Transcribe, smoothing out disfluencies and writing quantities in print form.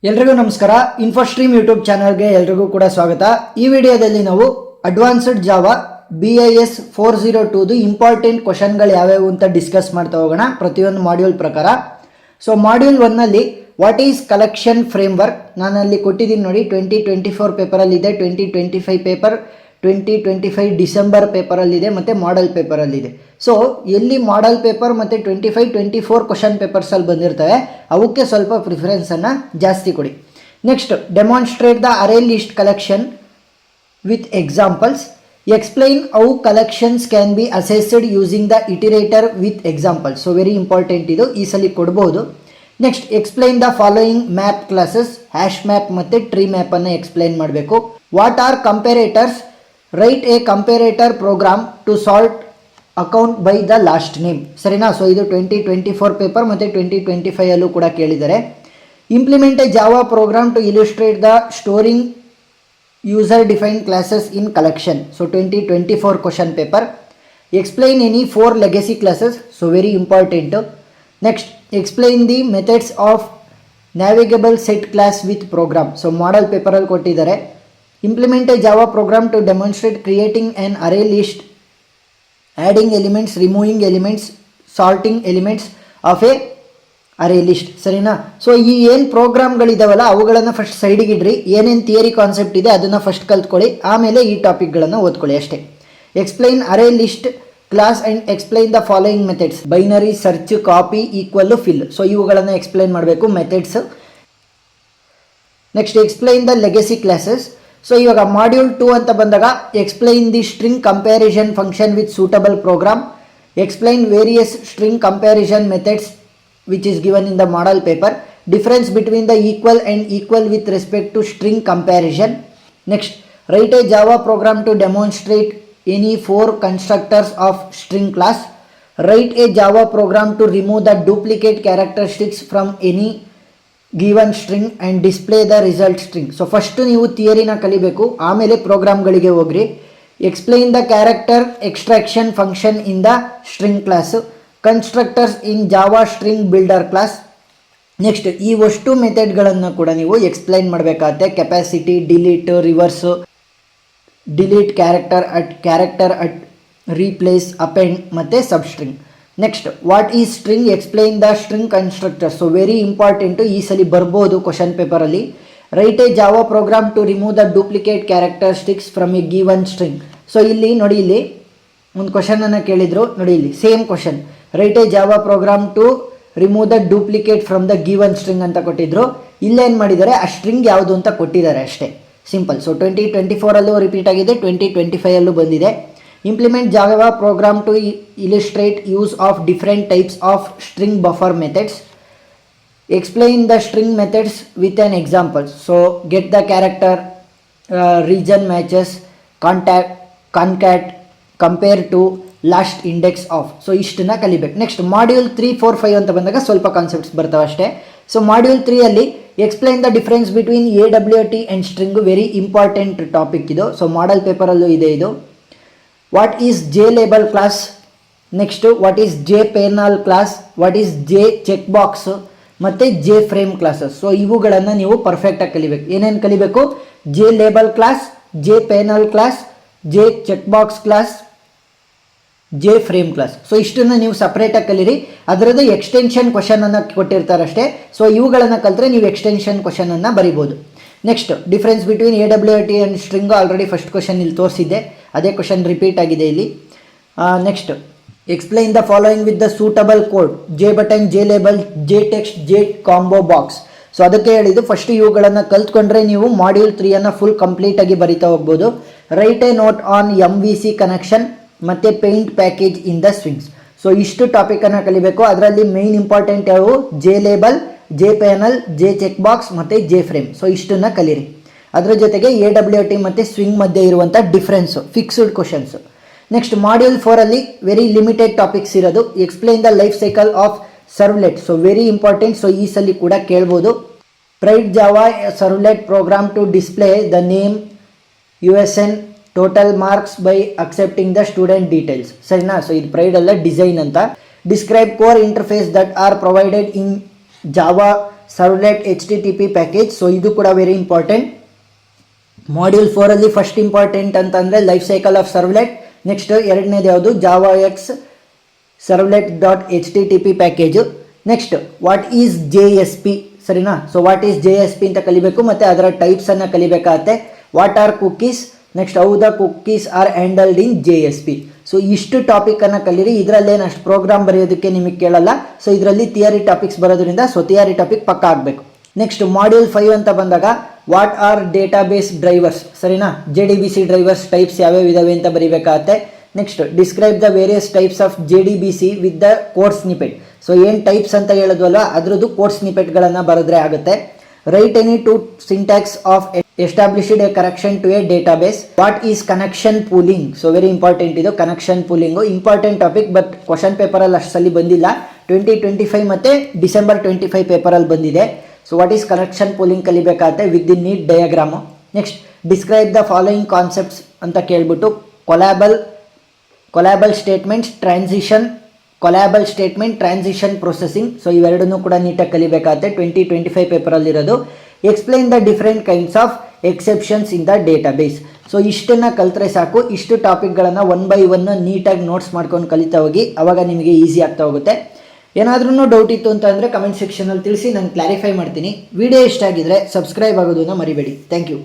ಎಲ್ರಿಗೂ ನಮಸ್ಕಾರ. ಇನ್ಫೋಸ್ಟ್ರೀಮ್ ಯೂಟ್ಯೂಬ್ ಚಾನಲ್ಗೆ ಎಲ್ರಿಗೂ ಕೂಡ ಸ್ವಾಗತ. ಈ ವಿಡಿಯೋದಲ್ಲಿ ನಾವು ಅಡ್ವಾನ್ಸ್ಡ್ ಜಾವಾ BIS 402 ಇಂಪಾರ್ಟೆಂಟ್ ಕ್ವಶನ್ಗಳು ಯಾವ್ಯಾವು ಅಂತ ಡಿಸ್ಕಸ್ ಮಾಡ್ತಾ ಹೋಗೋಣ ಪ್ರತಿಯೊಂದು ಮಾಡ್ಯೂಲ್ ಪ್ರಕಾರ. ಸೊ ಮಾಡ್ಯೂಲ್ 1ನಲ್ಲಿ ವಾಟ್ ಈಸ್ ಕಲೆಕ್ಷನ್ ಫ್ರೇಮ್ವರ್ಕ್ ನಾನಲ್ಲಿ ಕೊಟ್ಟಿದ್ದೀನಿ ನೋಡಿ. 2024 ಪೇಪರಲ್ಲಿದೆ, 2025 ಪೇಪರ್, 2025 ಡಿಸೆಂಬರ್ ಪೇಪರಲ್ಲಿದೆ ಮತ್ತು ಮಾಡೆಲ್ ಪೇಪರಲ್ಲಿದೆ. ಸೊ ಎಲ್ಲಿ ಮಾಡೆಲ್ ಪೇಪರ್ ಮತ್ತು 25-24 ಕ್ವಶನ್ ಪೇಪರ್ಸಲ್ಲಿ ಬಂದಿರ್ತವೆ ಅವಕ್ಕೆ ಸ್ವಲ್ಪ ಪ್ರಿಫರೆನ್ಸನ್ನು ಜಾಸ್ತಿ ಕೊಡಿ. Next, demonstrate the array list collection with examples. Explain how collections can be accessed using the iterator with examples. So very important, ಇದು ಈ ಸಲ ಕೊಡ್ಬೋದು. Next, explain the following map classes. Hash map ಮತ್ತು ಟ್ರೀ ಮ್ಯಾಪನ್ನು explain ಮಾಡಬೇಕು. What are comparators? Write a comparator program to sort account by the last name. ಸರಿನಾ? So ಇದು 2024 paper ಮತ್ತು 2025 ಅಲ್ಲೂ ಕೂಡ ಕೇಳಿದ್ದಾರೆ. Implement a Java program to illustrate the storing user defined classes in collection. So 2024 question paper. Explain any 4 legacy classes. So very important. Next, explain the methods of navigable set class with program. So model ಪೇಪರಲ್ಲಿ ಕೊಟ್ಟಿದ್ದಾರೆ. Implement a Java program to demonstrate creating an array list, adding elements, removing elements, sorting elements of a array list. ಸರಿನಾ? So ಈ ಏನು ಪ್ರೋಗ್ರಾಮ್ಗಳಿದಾವಲ್ಲ ಅವುಗಳನ್ನು first ಸೈಡಿಗೆ ಇಡ್ರಿ. ಏನೇನು theory concept ಇದೆ ಅದನ್ನು ಫಸ್ಟ್ ಕಲ್ತ್ಕೊಳ್ಳಿ, ಆಮೇಲೆ ಈ ಟಾಪಿಕ್ಗಳನ್ನು ಓದ್ಕೊಳ್ಳಿ ಅಷ್ಟೇ. Explain array list class and explain the following methods. Binary, search, copy, equal, fill. So ಇವುಗಳನ್ನು ಎಕ್ಸ್ಪ್ಲೈನ್ ಮಾಡಬೇಕು, methods. Next, explain the legacy classes. So ಇವಾಗ ಮಾಡ್ಯೂಲ್ 2 ಅಂತ ಬಂದಾಗ explain the string comparison function with suitable program. Explain various string comparison methods which is given in the model paper. Difference between the equal and equal with respect to string comparison. Next, write a Java program to demonstrate any 4 constructors of string class. Write a Java program to remove the duplicate characteristics from any given string and display the result string. So first ನೀವು ಥಿಯರಿನ ಕಲಿಬೇಕು, ಆಮೇಲೆ ಪ್ರೋಗ್ರಾಮ್ಗಳಿಗೆ ಹೋಗ್ರಿ. Explain the character extraction function in the string class. Constructors in Java string builder class. Next, ಈ ಅಷ್ಟು ಮೆಥಡ್ಗಳನ್ನು ಕೂಡ ನೀವು ಎಕ್ಸ್ಪ್ಲೈನ್ ಮಾಡಬೇಕಾಗತ್ತೆ. Capacity, delete, reverse, delete character at replace, append ಮತ್ತು substring. Next, what is string? Explain the string constructor. So very important, ಈ ಸಲ ಬರ್ಬೋದು ಕ್ವಶನ್ ಪೇಪರಲ್ಲಿ. Write a Java program to remove the duplicate characteristics from a given string. So ಇಲ್ಲಿ ನೋಡಿ, ಇಲ್ಲಿ ಒಂದು ಕ್ವಶನನ್ನು ಕೇಳಿದರು ನೋಡಿ, ಇಲ್ಲಿ same question. Write a Java program to remove the duplicate from the given string ಅಂತ ಕೊಟ್ಟಿದ್ರು. ಇಲ್ಲೇನು ಮಾಡಿದ್ದಾರೆ, ಆ ಸ್ಟ್ರಿಂಗ್ ಯಾವುದು ಅಂತ ಕೊಟ್ಟಿದ್ದಾರೆ ಅಷ್ಟೇ, ಸಿಂಪಲ್. ಸೊ 2024 ಅಲ್ಲೂ ರಿಪೀಟ್ ಆಗಿದೆ, 2025 ಅಲ್ಲೂ ಬಂದಿದೆ. Implement Java program to illustrate use of different types of string buffer methods. Explain the string methods with an examples. So get the character, region matches, concat, compare to, last index of. So ಇಷ್ಟನ್ನ ಕಲಿಬೇಕು. Next, module 3, 4, 5 ಅಂತ ಬಂದಾಗ ಸ್ವಲ್ಪ concepts ಬರ್ತಾವೆ ಅಷ್ಟೇ. So module 3 ಅಲ್ಲಿ explain the difference between AWT and string. Very important topic ಇದು. So model ಪೇಪರಲ್ಲೂ ಇದೆ ಇದು. What is J label class. Next, what is J panel class, what is J check box ಮತ್ತು J frame classes. So ಇವುಗಳನ್ನು ನೀವು ಪರ್ಫೆಕ್ಟಾಗಿ ಕಲಿಬೇಕು. ಏನೇನು ಕಲಿಬೇಕು? J label class, J panel class, J check box class, J frame class. So ಇಷ್ಟನ್ನು ನೀವು ಸಪ್ರೇಟಾಗಿ ಕಲೀರಿ. ಅದರದ್ದು ಎಕ್ಸ್ಟೆನ್ಷನ್ ಕ್ವಶನನ್ನು ಕೊಟ್ಟಿರ್ತಾರಷ್ಟೇ. ಸೊ ಇವುಗಳನ್ನು ಕಲಿತ್ರೆ ನೀವು ಎಕ್ಸ್ಟೆನ್ಷನ್ ಕ್ವಶನನ್ನು ಬರಿಬೋದು. Next, difference between AWT and string already first question ಇಲ್ಲಿ ತೋರಿಸಿದ್ದೆ, ಅದೇ ಕ್ವಶನ್ ರಿಪೀಟ್ ಆಗಿದೆ ಇಲ್ಲಿ. Next, explain the following with the suitable code. J button, J label, J text, J combo box. So ಅದಕ್ಕೆ ಹೇಳಿದ್ದು ಫಸ್ಟ್ ಇವುಗಳನ್ನು ಕಲ್ತ್ಕೊಂಡ್ರೆ ನೀವು module 3 full ಕಂಪ್ಲೀಟಾಗಿ ಬರಿತಾ ಹೋಗ್ಬೋದು. Write a note on MVC connection ಮತ್ತು paint package in the swings. So ಇಷ್ಟು ಟಾಪಿಕನ್ನು ಕಲಿಬೇಕು. ಅದರಲ್ಲಿ ಮೇಯ್ನ್ ಇಂಪಾರ್ಟೆಂಟ್ ಯಾವುವು? J label, J panel, J check box ಮತ್ತು ಜೆ ಫ್ರೇಮ್. ಸೊ ಇಷ್ಟನ್ನು ಕಲೀರಿ. ಅದರ ಜೊತೆಗೆ AWT ಮತ್ತು ಸ್ವಿಂಗ್ ಮಧ್ಯೆ ಇರುವಂಥ difference, fixed questions. Next, module 4 ಅಲ್ಲಿ ವೆರಿ ಲಿಮಿಟೆಡ್ ಟಾಪಿಕ್ಸ್ ಇರೋದು. Explain the life cycle of servlet. So very important. So ಈ ಸಲ ಕೂಡ ಕೇಳ್ಬೋದು. Pride Java servlet program to display the name, USN, total marks by accepting the student details. ಸರಿನಾ? So ಇದು pride ಅಲ್ಲ, design ಅಂತ. Describe core interface that are provided in Java servlet HTTP package. So ಇದು ಕೂಡ very important. Module 4 ಅಲ್ಲಿ first important ಅಂತಂದರೆ life cycle of servlet. Next ಎರಡನೇದು ಯಾವುದು, Java x servlet dot HTTP package. Next what is JSP, ಸರಿನಾ? So what is JSP ಅಂತ ಕಲಿಬೇಕು, ಮತ್ತು ಅದರ ಟೈಪ್ಸನ್ನು ಕಲಿಬೇಕಾಗತ್ತೆ. What are cookies, next how the cookies are handled in JSP. So ಇಷ್ಟು ಟಾಪಿಕನ್ನು ಕಲೀರಿ. ಇದರಲ್ಲೇನು ಅಷ್ಟು ಪ್ರೋಗ್ರಾಮ್ ಬರೆಯೋದಕ್ಕೆ ನಿಮಗೆ ಕೇಳಲ್ಲ. ಸೊ ಇದರಲ್ಲಿ ಥಿಯರಿ ಟಾಪಿಕ್ಸ್ ಬರೋದ್ರಿಂದ ಸೊ ಥಿಯರಿ ಟಾಪಿಕ್ ಪಕ್ಕ ಆಗಬೇಕು. ನೆಕ್ಸ್ಟ್ ಮಾಡ್ಯೂಲ್ 5 ಅಂತ ಬಂದಾಗ ವಾಟ್ ಆರ್ ಡೇಟಾಬೇಸ್ ಡ್ರೈವರ್ಸ್, ಸರಿನಾ? JDBC ಡ್ರೈವರ್ಸ್ ಟೈಪ್ಸ್ ಯಾವ್ಯಾವ ಇದಾವೆ ಅಂತ ಬರೀಬೇಕಾಗತ್ತೆ. ನೆಕ್ಸ್ಟ್ describe the various types of JDBC with the code snippet. So ಏನು ಟೈಪ್ಸ್ ಅಂತ ಹೇಳಿದ್ವಲ್ಲ ಅದರದ್ದು ಕೋಡ್ ಸ್ನಿಪೆಟ್ಗಳನ್ನು ಬರೆದ್ರೆ ಆಗುತ್ತೆ. Write any two syntax of established a connection to a database. What is connection pooling? So very important ಇದು connection ಪೂಲಿಂಗು. Important topic, but question ಪೇಪರಲ್ಲಿ ಅಷ್ಟು ಸಲ ಬಂದಿಲ್ಲ. 2025 ಮತ್ತು ಡಿಸೆಂಬರ್ 25 ಪೇಪರಲ್ಲಿ ಬಂದಿದೆ. So what is connection pooling ಕಲಿಬೇಕಾಗುತ್ತೆ with the neat diagram. Next describe the following concepts ಅಂತ ಕೇಳ್ಬಿಟ್ಟು callable statements, transition processing. So ಇವೆರಡನ್ನೂ ಕೂಡ ನೀಟಾಗಿ ಕಲಿಬೇಕಾಗುತ್ತೆ 2025 ಪೇಪರಲ್ಲಿರೋದು. Explain the different kinds of exceptions in the database. So ಇಷ್ಟನ್ನು ಕಲಿತ್ರೆ ಸಾಕು. ಇಷ್ಟು ಟಾಪಿಕ್ಗಳನ್ನು 1 by 1 ನೀಟಾಗಿ ನೋಟ್ಸ್ ಮಾಡ್ಕೊಂಡು ಕಲಿತಾ ಹೋಗಿ, ಆವಾಗ ನಿಮಗೆ ಈಸಿ ಆಗ್ತಾ ಹೋಗುತ್ತೆ. ಏನಾದ್ರೂ ಡೌಟ್ ಇತ್ತು ಅಂತ ಅಂದರೆ ಕಮೆಂಟ್ ಸೆಕ್ಷನಲ್ಲಿ ತಿಳಿಸಿ, ನಾನು ಕ್ಲಾರಿಫೈ ಮಾಡ್ತೀನಿ. ವಿಡಿಯೋ ಇಷ್ಟ ಆಗಿದ್ರೆ ಸಬ್ಸ್ಕ್ರೈಬ್ ಆಗೋದನ್ನು ಮರಿಬೇಡಿ. Thank you.